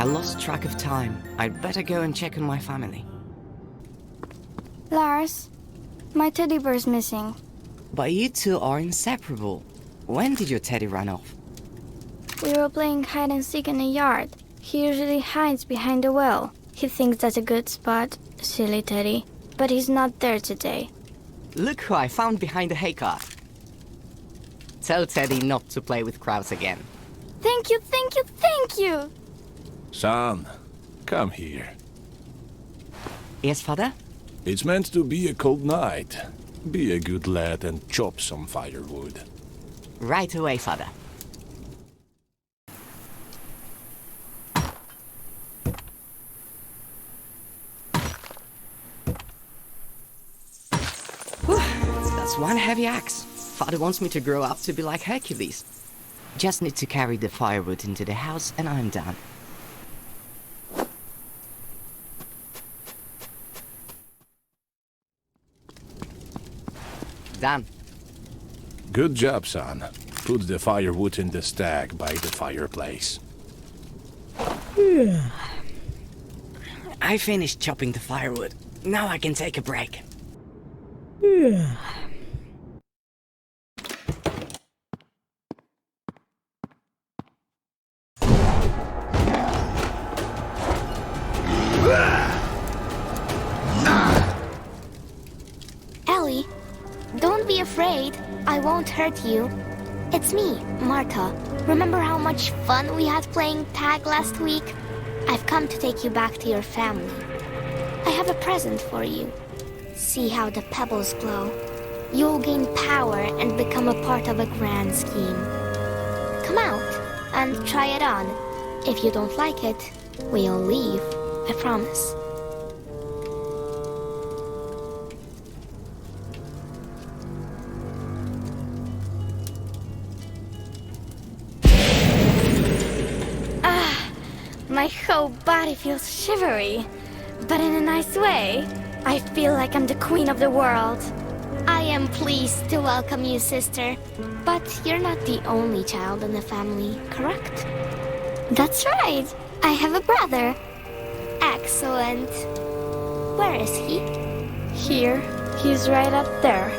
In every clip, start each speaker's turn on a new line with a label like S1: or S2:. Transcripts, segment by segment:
S1: lost track of time. I'd better go and check on my family.
S2: Lars, my teddy bear's missing.
S1: But you two are inseparable. When did your teddy run off?
S2: We were playing hide and seek in the yard. He usually hides behind the well. He thinks that's a good spot. Silly Teddy. But he's not there today.
S1: Look who I found behind the hay cart. Tell Teddy not to play with crowds again.
S2: Thank you, thank you, thank you!
S3: Son, come here.
S1: Yes, father?
S3: It's meant to be a cold night. Be a good lad and chop some firewood.
S1: Right away, father. Whew, that's one heavy axe. Father wants me to grow up to be like Hercules. Just need to carry the firewood into the house and I'm done. Done.
S3: Good job, son. Put the firewood in the stack by the fireplace.
S1: I finished chopping the firewood. Now I can take a break.
S4: Ellie, don't be afraid. I won't hurt you. It's me, Marta. Remember how much fun we had playing tag last week? I've come to take you back to your family. I have a present for you. See how the pebbles glow. You'll gain power and become a part of a grand scheme. Come out and try it on. If you don't like it, we'll leave. I promise.
S2: My whole body feels shivery, but in a nice way. I feel like I'm the queen of the world.
S4: I am pleased to welcome you, sister. But you're not the only child in the family, correct?
S2: That's right. I have a brother.
S4: Excellent. Where is he?
S2: Here. He's right up there.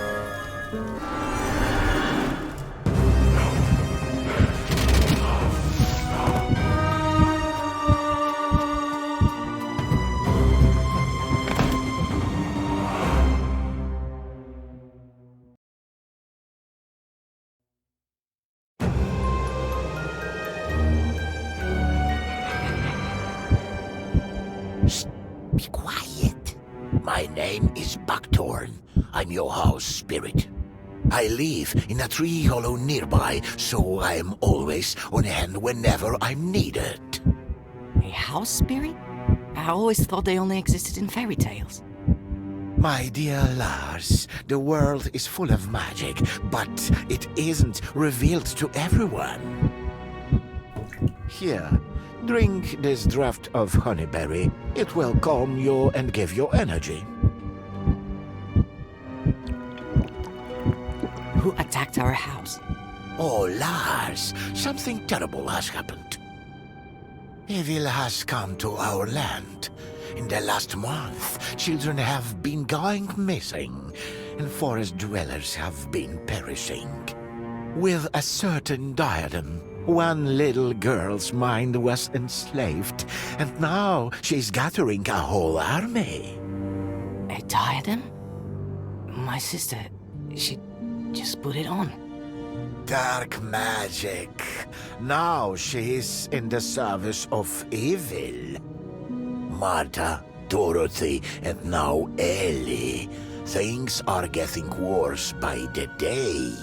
S5: Be quiet. My name is Buckthorn. I'm your house spirit. I live in a tree hollow nearby, so I'm always on hand whenever I'm needed.
S1: A house spirit? I always thought they only existed in fairy tales.
S5: My dear Lars, the world is full of magic, but it isn't revealed to everyone. Here, drink this draught of honeyberry. It will calm you and give you energy.
S1: Who attacked our house?
S5: Oh, Lars, something terrible has happened. Evil has come to our land. In the last month, children have been going missing, and forest dwellers have been perishing. With a certain diadem, one little girl's mind was enslaved, and now she's gathering a whole army.
S1: A diadem? My sister, she just put it on.
S5: Dark magic. Now she's in the service of evil. Marta, Dorothy, and now Ellie. Things are getting worse by the day.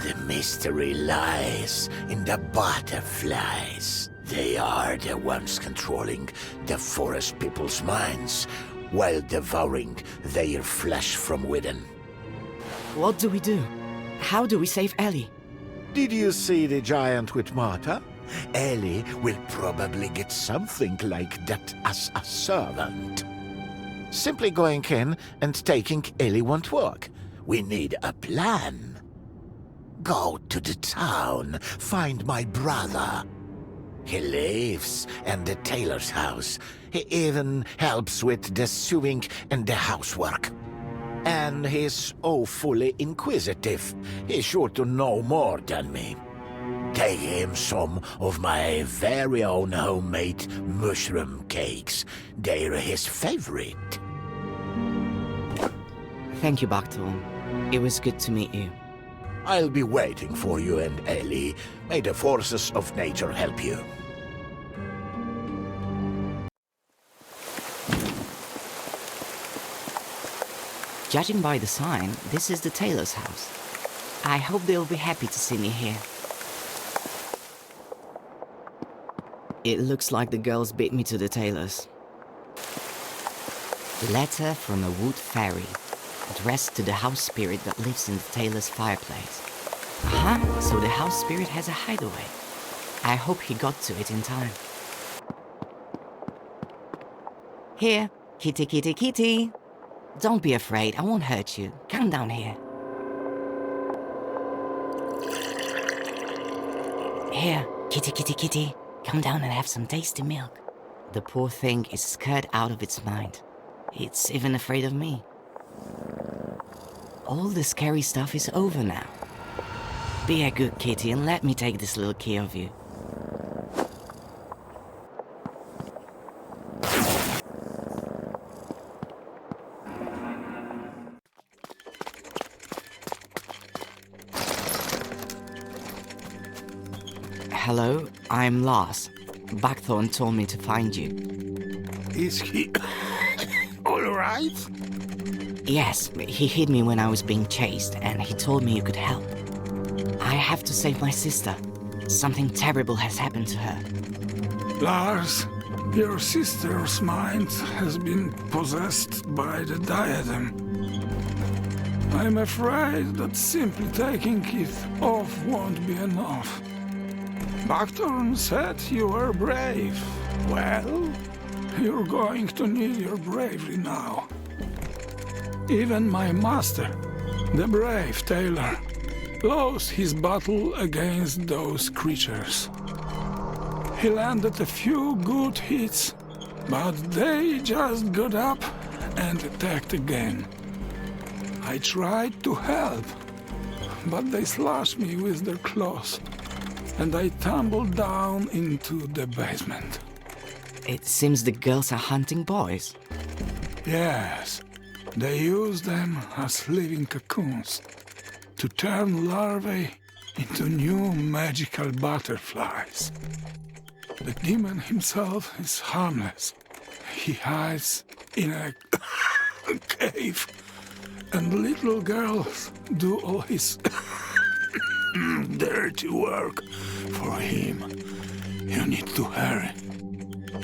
S5: The mystery lies in the butterflies. They are the ones controlling the forest people's minds while devouring their flesh from within.
S1: What do we do? How do we save Ellie?
S5: Did you see the giant with Marta? Ellie will probably get something like that as a servant. Simply going in and taking Ellie won't work. We need a plan. Go to the town, find my brother. He lives in the tailor's house. He even helps with the sewing and the housework. And he's awfully inquisitive. He's sure to know more than me. Take him some of my very own homemade mushroom cakes. They're his favorite.
S1: Thank you, Bakton. It was good to meet you.
S5: I'll be waiting for you and Ellie. May the forces of nature help you.
S1: Judging by the sign, this is the tailor's house. I hope they'll be happy to see me here. It looks like the girls beat me to the tailor's. Letter from a wood fairy, addressed to the house spirit that lives in the tailor's fireplace. Aha, so the house spirit has a hideaway. I hope he got to it in time. Here, kitty, kitty, kitty. Don't be afraid, I won't hurt you. Come down here. Here, kitty, kitty, kitty. Come down and have some tasty milk. The poor thing is scared out of its mind. It's even afraid of me. All the scary stuff is over now. Be a good kitty and let me take this little care of you. Hello, I'm Lars. Buckthorn told me to find you.
S6: Is he all right?
S1: Yes, he hid me when I was being chased, and he told me you could help. I have to save my sister. Something terrible has happened to her.
S6: Lars, your sister's mind has been possessed by the diadem. I'm afraid that simply taking it off won't be enough. Buckthorn said you were brave. Well, you're going to need your bravery now. Even my master, the brave tailor, lost his battle against those creatures. He landed a few good hits, but they just got up and attacked again. I tried to help, but they slashed me with their claws, and I tumbled down into the basement.
S1: It seems the girls are hunting boys.
S6: Yes, they use them as living cocoons to turn larvae into new magical butterflies. The demon himself is harmless. He hides in a cave, and little girls do all his dirty work for him. You need to hurry.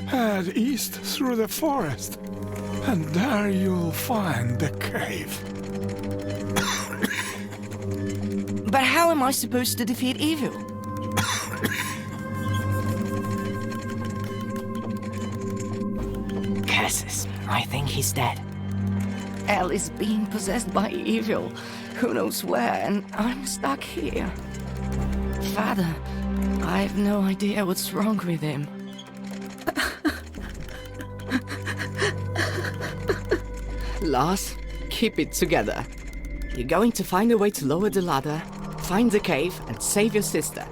S6: Head east through the forest, and there you'll find the cave.
S1: But how am I supposed to defeat evil? Curses, I think he's dead. Elle is being possessed by evil. Who knows where, and I'm stuck here. Father, I have no idea what's wrong with him. Lars, keep it together. You're going to find a way to lower the ladder, find the cave, and save your sister.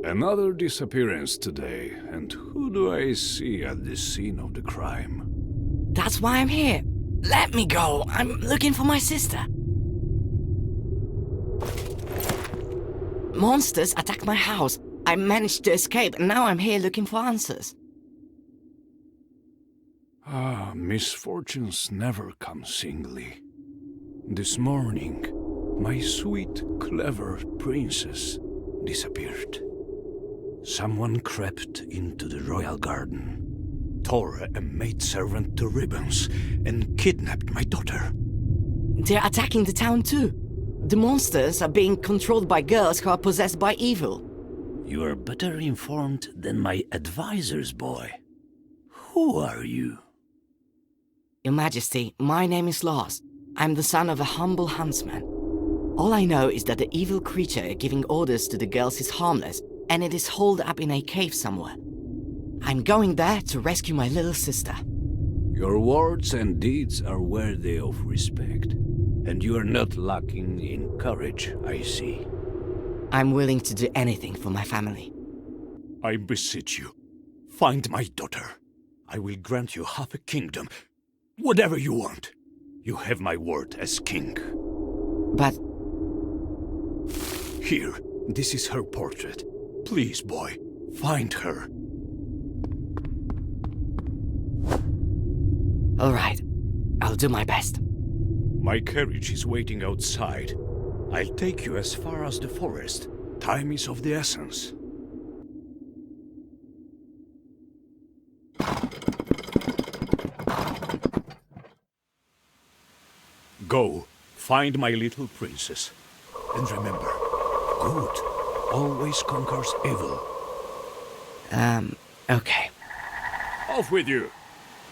S3: Another disappearance today, and who do I see at the scene of the crime?
S1: That's why I'm here. Let me go. I'm looking for my sister. Monsters attacked my house. I managed to escape, and now I'm here looking for answers.
S3: Ah, misfortunes never come singly. This morning, my sweet, clever princess disappeared. Someone crept into the royal garden, tore a maidservant to ribbons, and kidnapped my daughter.
S1: They're attacking the town too. The monsters are being controlled by girls who are possessed by evil.
S3: You are better informed than my advisors, boy. Who are you?
S1: Your Majesty, my name is Lars. I'm the son of a humble huntsman. All I know is that the evil creature giving orders to the girls is harmless, and it is holed up in a cave somewhere. I'm going there to rescue my little sister.
S3: Your words and deeds are worthy of respect, and you are not lacking in courage, I see.
S1: I'm willing to do anything for my family.
S3: I beseech you, find my daughter. I will grant you half a kingdom. Whatever you want. You have my word as king.
S1: But
S3: Here, this is her portrait. Please, boy, find her.
S1: all right, I'll do my best.
S3: My carriage is waiting outside. I'll take you as far as the forest. Time is of the essence. Go, find my little princess. And remember, good always conquers evil.
S1: Okay.
S3: Off with you!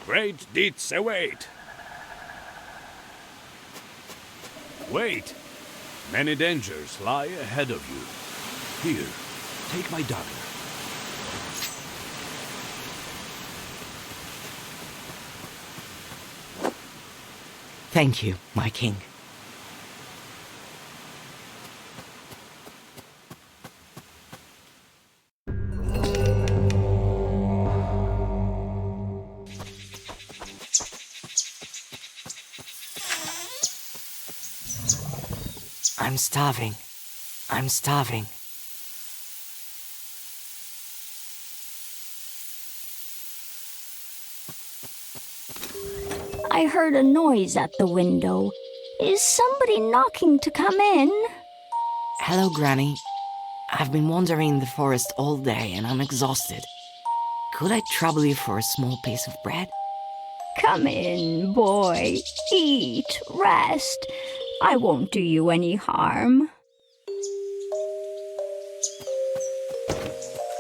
S3: Great deeds await! Wait! Many dangers lie ahead of you. Here, take my dagger.
S1: Thank you, my king. I'm starving. I'm starving.
S7: I heard a noise at the window. Is somebody knocking to come in?
S1: Hello, Granny. I've been wandering in the forest all day and I'm exhausted. Could I trouble you for a small piece of bread?
S7: Come in, boy. Eat, rest. I won't do you any harm.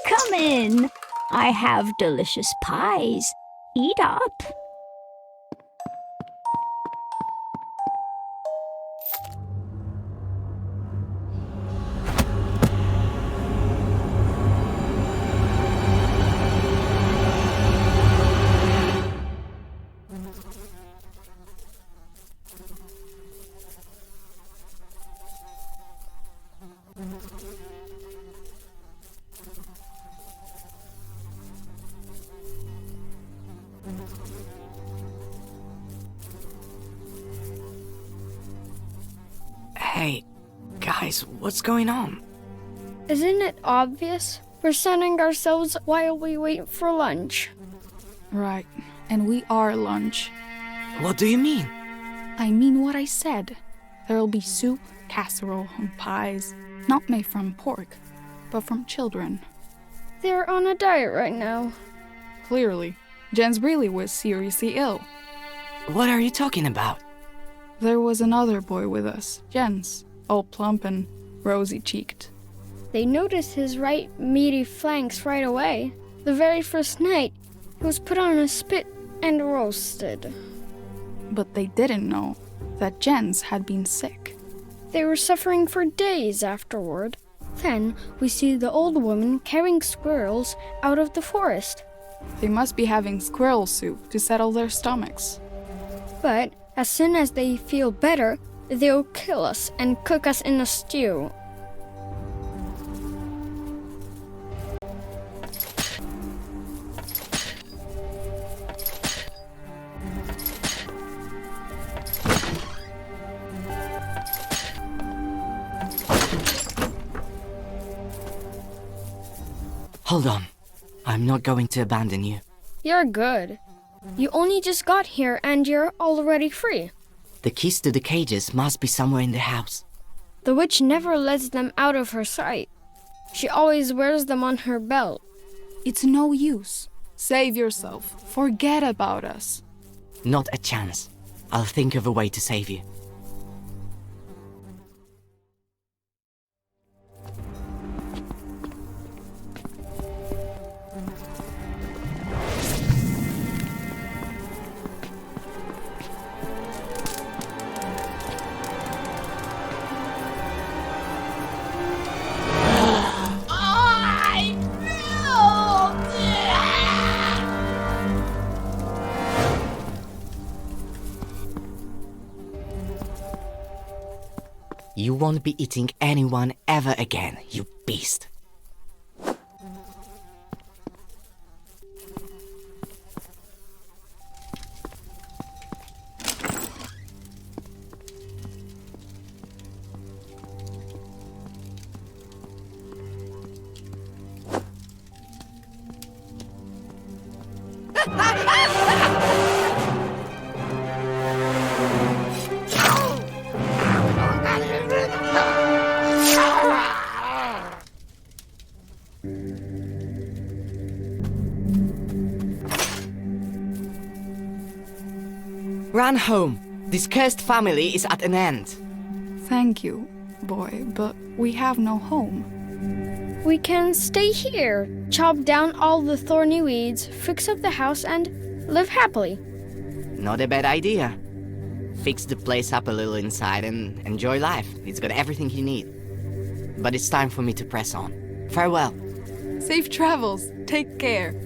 S7: Come in. I have delicious pies. Eat up.
S1: Hey, guys, what's going on?
S2: Isn't it obvious? We're sunning ourselves while we wait for lunch.
S8: Right, and we are lunch.
S1: What do you mean?
S8: I mean what I said. There'll be soup, casserole, and pies, not made from pork, but from children.
S2: They're on a diet right now.
S8: Clearly, Jens really was seriously ill.
S1: What are you talking about?
S8: There was another boy with us, Jens, all plump and rosy-cheeked.
S2: They noticed his right meaty flanks right away. The very first night, he was put on a spit and roasted.
S8: But they didn't know that Jens had been sick.
S2: They were suffering for days afterward. Then we see the old woman carrying squirrels out of the forest.
S8: They must be having squirrel soup to settle their stomachs.
S2: But as soon as they feel better, they'll kill us and cook us in a stew.
S1: Hold on. I'm not going to abandon you.
S2: You're good. You only just got here and you're already free.
S1: The keys to the cages must be somewhere in the house.
S2: The witch never lets them out of her sight. She always wears them on her belt.
S8: It's no use. Save yourself. Forget about us.
S1: Not a chance. I'll think of a way to save you. You won't be eating anyone ever again, you beast. Run home. This cursed family is at an end.
S8: Thank you, boy, but we have no home.
S2: We can stay here, chop down all the thorny weeds, fix up the house, and live happily.
S1: Not a bad idea. Fix the place up a little inside and enjoy life. It's got everything you need. But it's time for me to press on. Farewell.
S8: Safe travels. Take care.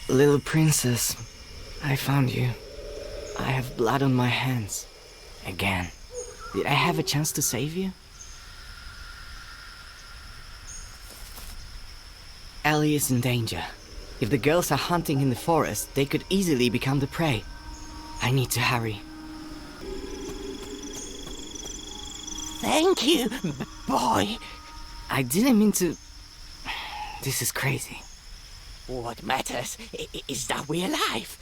S1: Little princess, I found you. I have blood on my hands. Again. Did I have a chance to save you? Ellie is in danger. If the girls are hunting in the forest, they could easily become the prey. I need to hurry. Thank you, boy. I didn't mean to... This is crazy.
S9: What matters is that we're alive.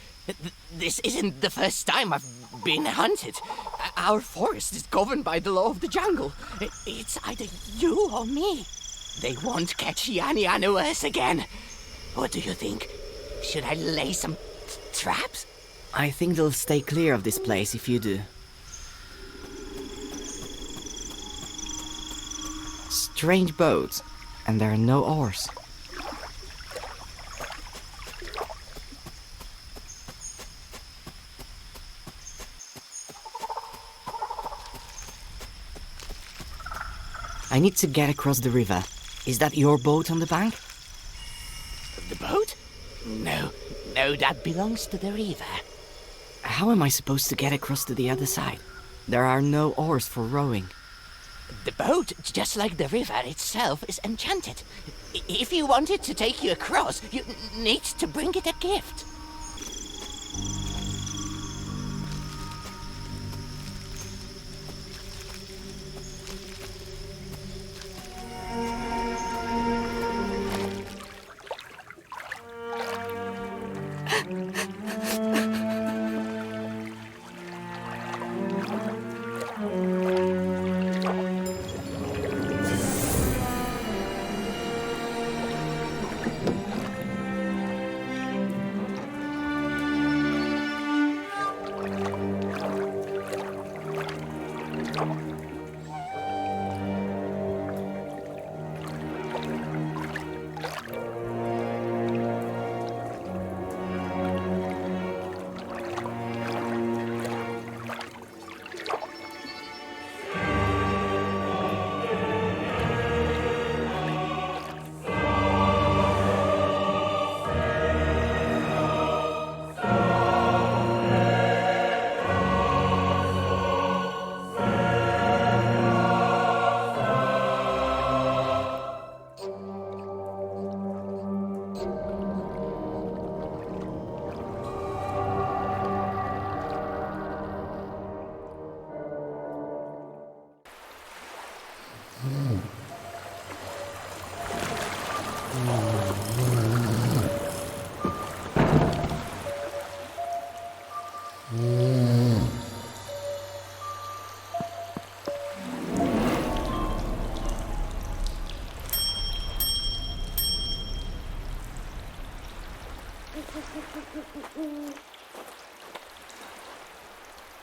S9: This isn't the first time I've been hunted. Our forest is governed by the law of the jungle. It's either you or me. They won't catch Yanni unawares again. What do you think? Should I lay some traps?
S1: I think they'll stay clear of this place if you do. Strange boats, and there are no oars. I need to get across the river. Is that your boat on the bank?
S9: The boat? No, that belongs to the river.
S1: How am I supposed to get across to the other side? There are no oars for rowing.
S9: The boat, just like the river itself, is enchanted. If you want it to take you across, you need to bring it a gift.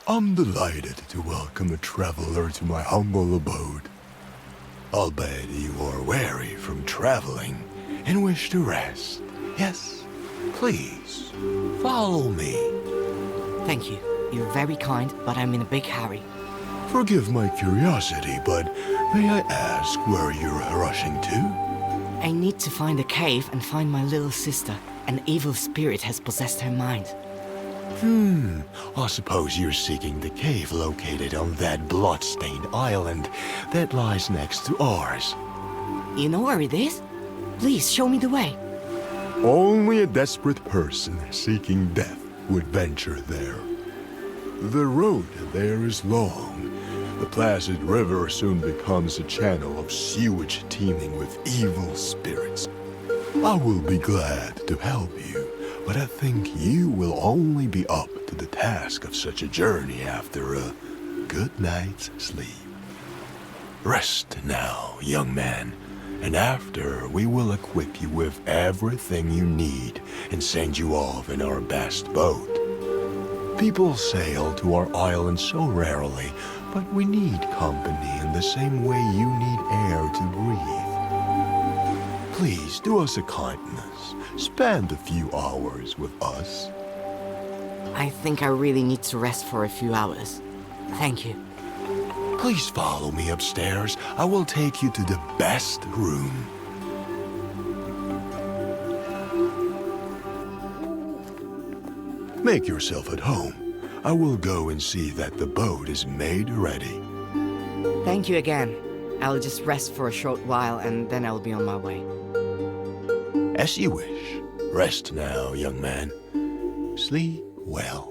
S10: I'm delighted to welcome a traveler to my humble abode. I'll bet you are weary from traveling and wish to rest. Yes, please, follow me.
S1: Thank you. You're very kind, but I'm in a big hurry.
S10: Forgive my curiosity, but may I ask where you're rushing to?
S1: I need to find a cave and find my little sister. An evil spirit has possessed her mind.
S10: I suppose you're seeking the cave located on that blood-stained island that lies next to ours.
S1: You know where it is? Please show me the way.
S10: Only a desperate person seeking death would venture there. The road there is long. The placid river soon becomes a channel of sewage teeming with evil spirits. I will be glad to help you, but I think you will only be up to the task of such a journey after a good night's sleep. Rest now, young man, and after we will equip you with everything you need and send you off in our best boat. People sail to our island so rarely, but we need company in the same way you need air to breathe. Please do us a kindness. Spend a few hours with us.
S1: I think I really need to rest for a few hours. Thank you.
S10: Please follow me upstairs. I will take you to the best room. Make yourself at home. I will go and see that the boat is made ready.
S1: Thank you again. I'll just rest for a short while and then I'll be on my way.
S10: As you wish. Rest now, young man. Sleep well.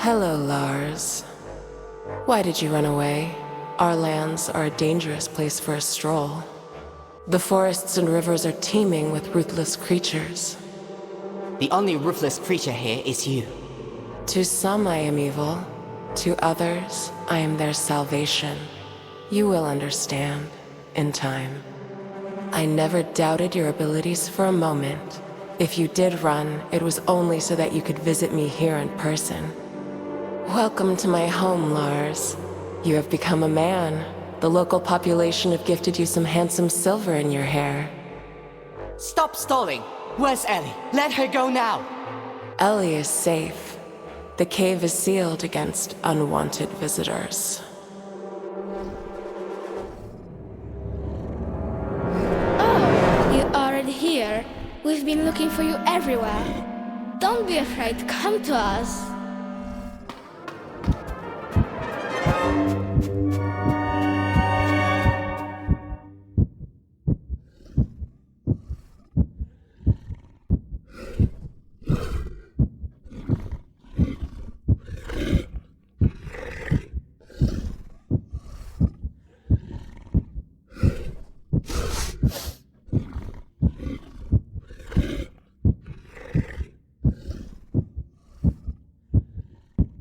S11: Hello, Lars. Why did you run away? Our lands are a dangerous place for a stroll. The forests and rivers are teeming with ruthless creatures.
S9: The only ruthless creature here is you.
S11: To some I am evil. To others, I am their salvation. You will understand, in time. I never doubted your abilities for a moment. If you did run, it was only so that you could visit me here in person. Welcome to my home, Lars. You have become a man. The local population have gifted you some handsome silver in your hair.
S9: Stop stalling! Where's Ellie? Let her go now!
S11: Ellie is safe. The cave is sealed against unwanted visitors.
S2: Oh, you're already here. We've been looking for you everywhere. Don't be afraid, come to us.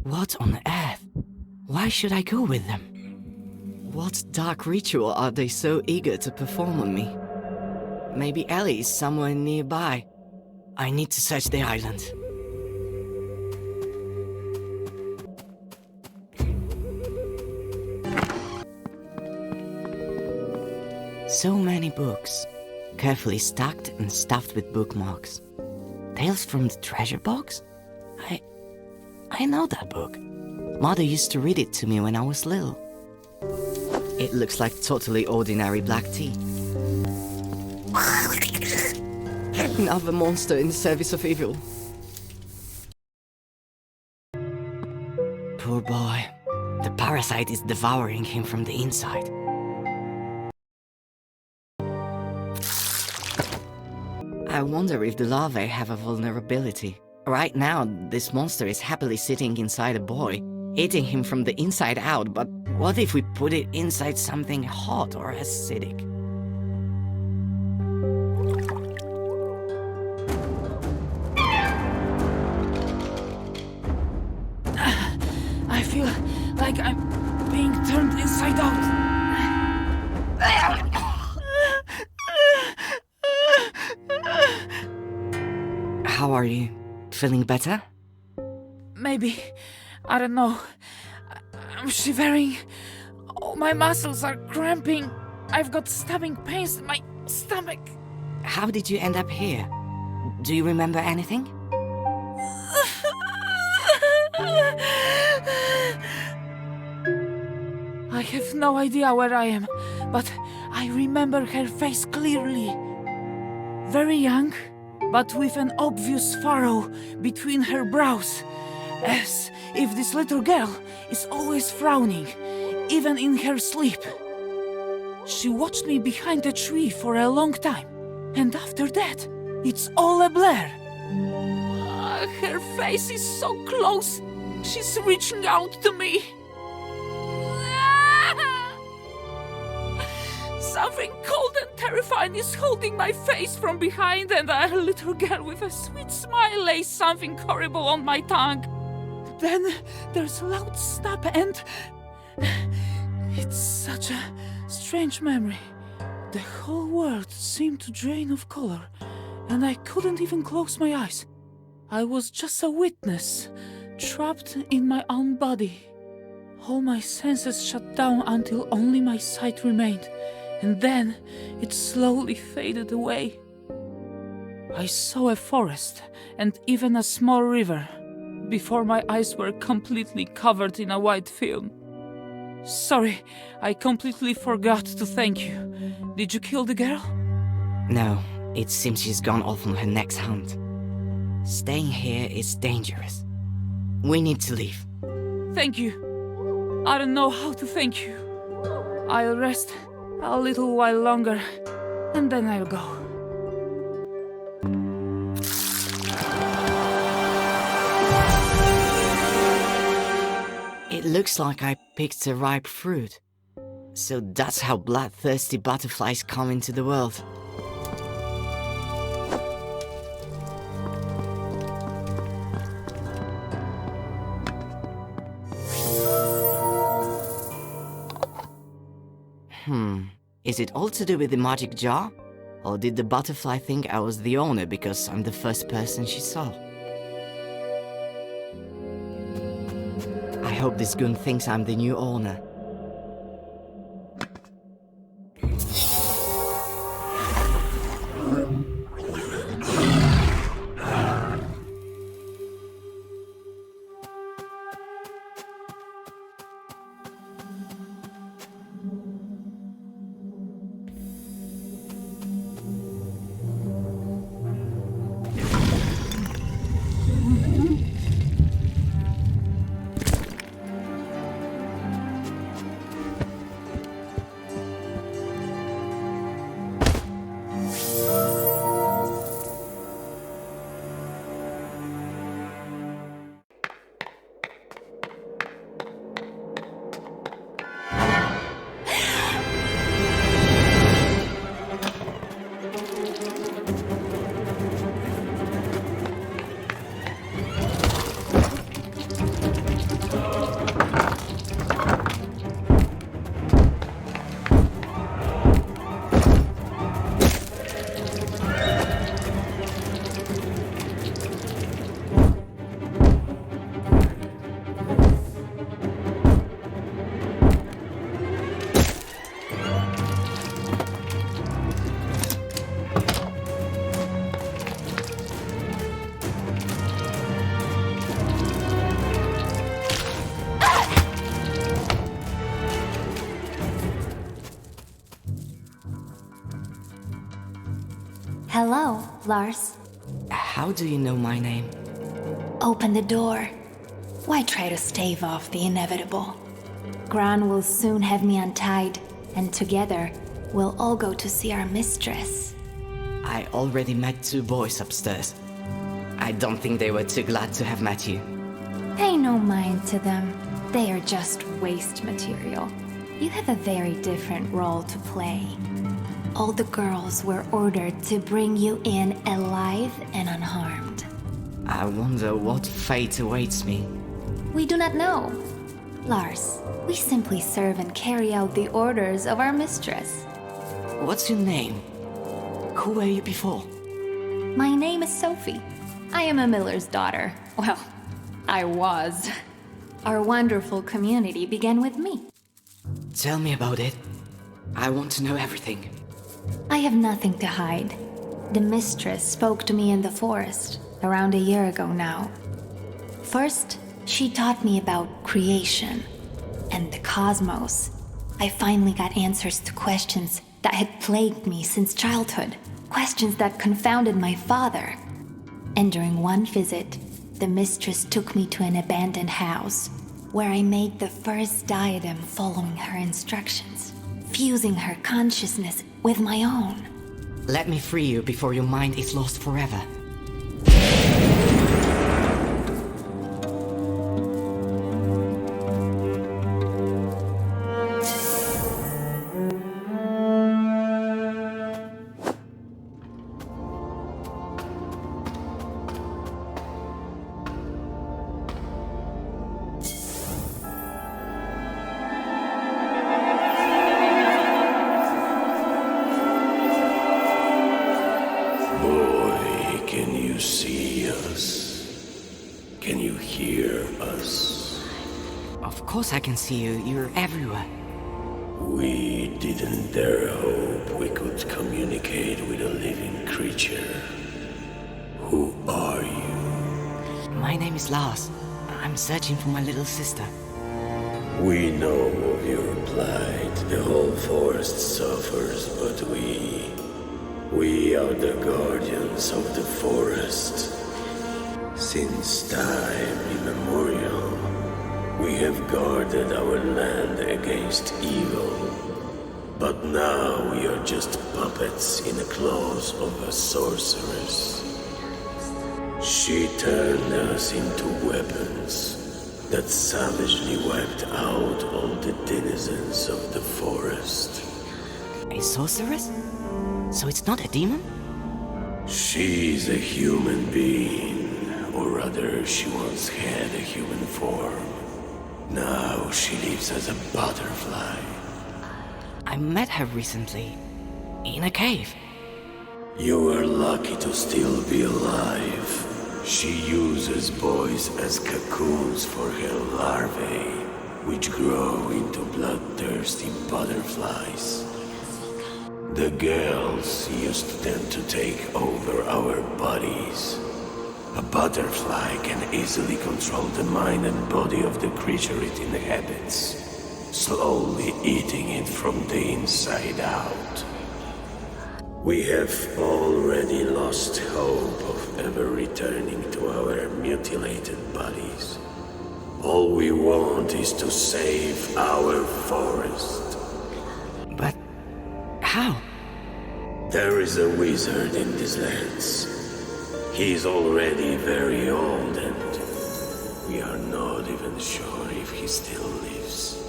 S1: What on earth? Why should I go with them? What dark ritual are they so eager to perform on me? Maybe Ellie is somewhere nearby. I need to search the island. So many books, carefully stacked and stuffed with bookmarks. Tales from the Treasure Box? I know that book. Mother used to read it to me when I was little. It looks like totally ordinary black tea. Another monster in the service of evil. Poor boy. The parasite is devouring him from the inside. I wonder if the larvae have a vulnerability. Right now, this monster is happily sitting inside a boy, eating him from the inside out, but what if we put it inside something hot or acidic?
S6: I feel like I'm being turned inside out.
S1: How are you? Feeling better?
S6: Maybe. I don't know. I'm shivering. Oh, my muscles are cramping. I've got stabbing pains in my stomach.
S1: How did you end up here? Do you remember anything?
S6: I have no idea where I am, but I remember her face clearly. Very young, but with an obvious furrow between her brows, as if this little girl is always frowning, even in her sleep. She watched me behind a tree for a long time, and after that, it's all a blur. Her face is so close, she's reaching out to me. Something cold and terrifying is holding my face from behind, and a little girl with a sweet smile lays something horrible on my tongue. Then there's a loud snap, and it's such a strange memory. The whole world seemed to drain of color, and I couldn't even close my eyes. I was just a witness, trapped in my own body. All my senses shut down until only my sight remained. And then it slowly faded away. I saw a forest and even a small river before my eyes were completely covered in a white film. Sorry, I completely forgot to thank you. Did you kill the girl?
S1: No, it seems she's gone off on her next hunt. Staying here is dangerous. We need to leave.
S6: Thank you. I don't know how to thank you. I'll rest a little while longer, and then I'll go.
S1: It looks like I picked a ripe fruit. So that's how bloodthirsty butterflies come into the world. Is it all to do with the magic jar? Or did the butterfly think I was the owner because I'm the first person she saw? I hope this goon thinks I'm the new owner.
S12: Hello, Lars.
S1: How do you know my name?
S12: Open the door. Why try to stave off the inevitable? Gran will soon have me untied, and together we'll all go to see our mistress.
S1: I already met 2 boys upstairs. I don't think they were too glad to have met you.
S12: Pay no mind to them. They are just waste material. You have a very different role to play. All the girls were ordered to bring you in alive and unharmed.
S1: I wonder what fate awaits me.
S12: We do not know. Lars, we simply serve and carry out the orders of our mistress.
S1: What's your name? Who were you before?
S12: My name is Sophie. I am a miller's daughter. Well, I was. Our wonderful community began with me.
S1: Tell me about it. I want to know everything.
S12: I have nothing to hide. The mistress spoke to me in the forest, around a year ago now. First, she taught me about creation and the cosmos. I finally got answers to questions that had plagued me since childhood, questions that confounded my father. And during one visit, the mistress took me to an abandoned house, where I made the first diadem following her instructions, fusing her consciousness with my own.
S1: Let me free you before your mind is lost forever. Of course I can see you. You're everywhere.
S13: We didn't dare hope we could communicate with a living creature. Who are you?
S1: My name is Lars. I'm searching for my little sister.
S13: We know of your plight. The whole forest suffers, but we are the guardians of the forest. Since time immemorial, we have guarded our land against evil. But now we are just puppets in the claws of a sorceress. She turned us into weapons, that savagely wiped out all the denizens of the forest.
S9: A sorceress? So it's not a demon?
S13: She's a human being, or rather, she once had a human form. Now she lives as a butterfly.
S9: I met her recently, in a cave.
S13: You are lucky to still be alive. She uses boys as cocoons for her larvae, which grow into bloodthirsty butterflies. The girls used them to take over our bodies. A butterfly can easily control the mind and body of the creature it inhabits, slowly eating it from the inside out. We have already lost hope of ever returning to our mutilated bodies. All we want is to save our forest.
S9: But how?
S13: There is a wizard in these lands. He is already very old and we are not even sure if he still lives.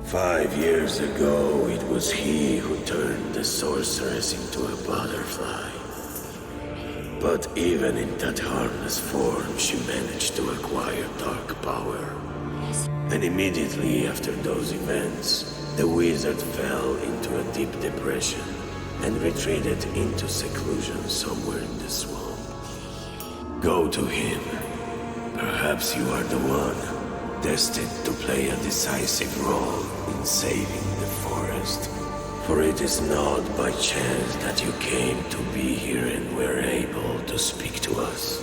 S13: 5 years ago, it was he who turned the sorceress into a butterfly. But even in that harmless form, she managed to acquire dark power. And immediately after those events, the wizard fell into a deep depression and retreated into seclusion somewhere in the swamp. Go to him. Perhaps you are the one destined to play a decisive role in saving the forest. For it is not by chance that you came to be here and were able to speak to us.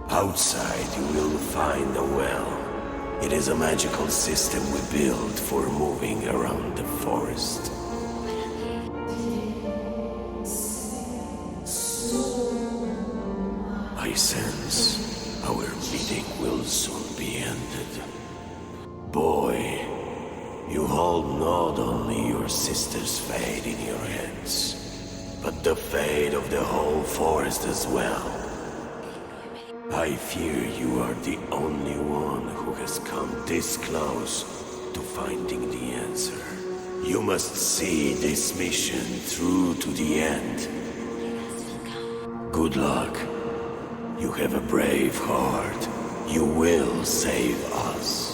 S13: Outside you will find a well. It is a magical system we built for moving around the forest. I sense our meeting will soon be ended. Boy, you hold not only your sister's fate in your hands, but the fate of the whole forest as well. I fear you are the only one who has come this close to finding the answer. You must see this mission through to the end. Good luck. You have a brave heart. You will save us.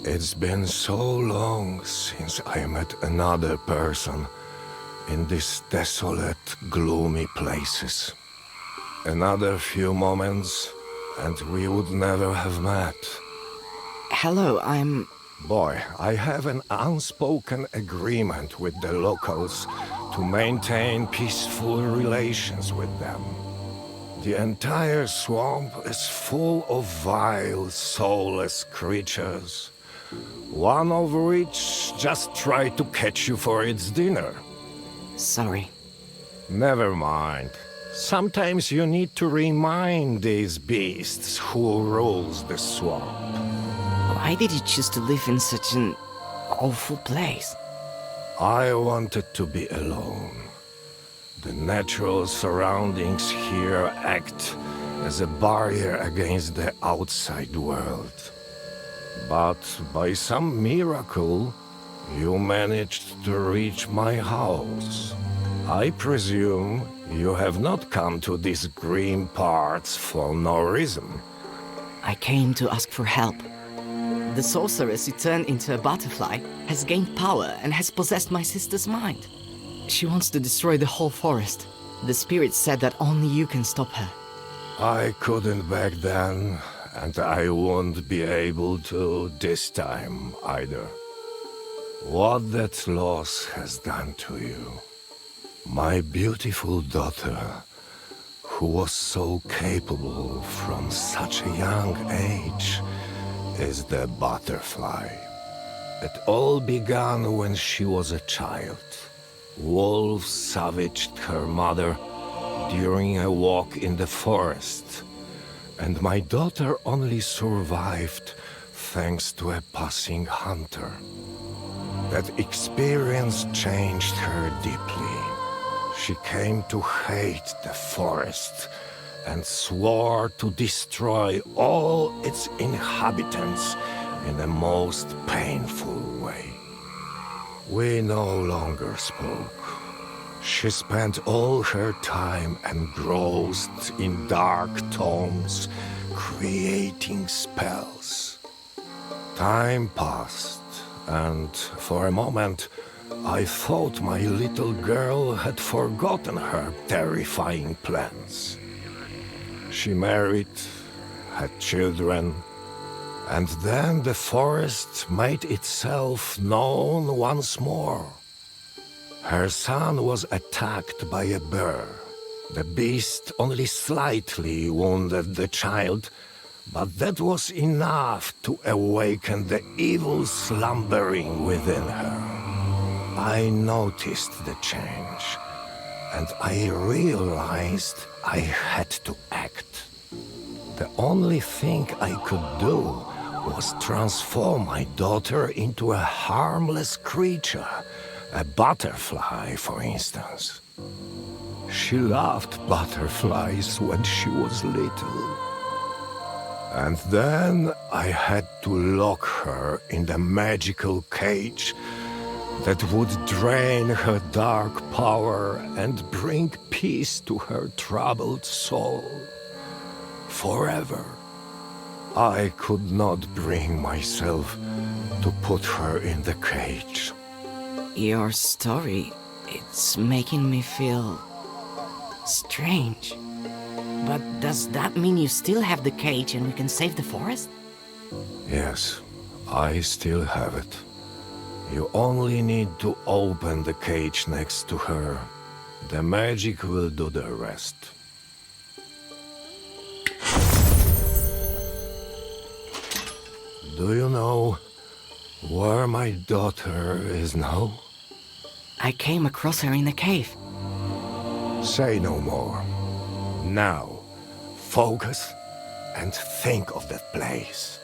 S5: It's been so long since I met another person in these desolate, gloomy places. Another few moments, and we would never have met.
S9: Hello, I'm...
S5: Boy, I have an unspoken agreement with the locals to maintain peaceful relations with them. The entire swamp is full of vile, soulless creatures. One of which just tried to catch you for its dinner.
S9: Sorry.
S5: Never mind. Sometimes you need to remind these beasts who rules the swamp.
S1: Why did you choose to live in such an awful place?
S5: I wanted to be alone. The natural surroundings here act as a barrier against the outside world. But by some miracle, you managed to reach my house. I presume you have not come to these grim parts for no reason.
S1: I came to ask for help. The sorceress you turned into a butterfly has gained power and has possessed my sister's mind. She wants to destroy the whole forest. The spirit said that only you can stop her.
S5: I couldn't back then, and I won't be able to this time either. What that loss has done to you. My beautiful daughter, who was so capable from such a young age, is the butterfly. It all began when she was a child. Wolves savaged her mother during a walk in the forest, and my daughter only survived thanks to a passing hunter. That experience changed her deeply. She came to hate the forest and swore to destroy all its inhabitants in the most painful way. We no longer spoke. She spent all her time engrossed in dark tomes, creating spells. Time passed, and for a moment, I thought my little girl had forgotten her terrifying plans. She married, had children, and then the forest made itself known once more. Her son was attacked by a bear. The beast only slightly wounded the child, but that was enough to awaken the evil slumbering within her. I noticed the change, and I realized I had to act. The only thing I could do was transform my daughter into a harmless creature, a butterfly, for instance. She loved butterflies when she was little. And then I had to lock her in the magical cage that would drain her dark power and bring peace to her troubled soul. Forever. I could not bring myself to put her in the cage.
S1: Your story, it's making me feel strange. But does that mean you still have the cage and we can save the forest?
S5: Yes, I still have it. You only need to open the cage next to her. The magic will do the rest. Do you know where my daughter is now?
S1: I came across her in the cave.
S5: Say no more. Now, focus and think of that place.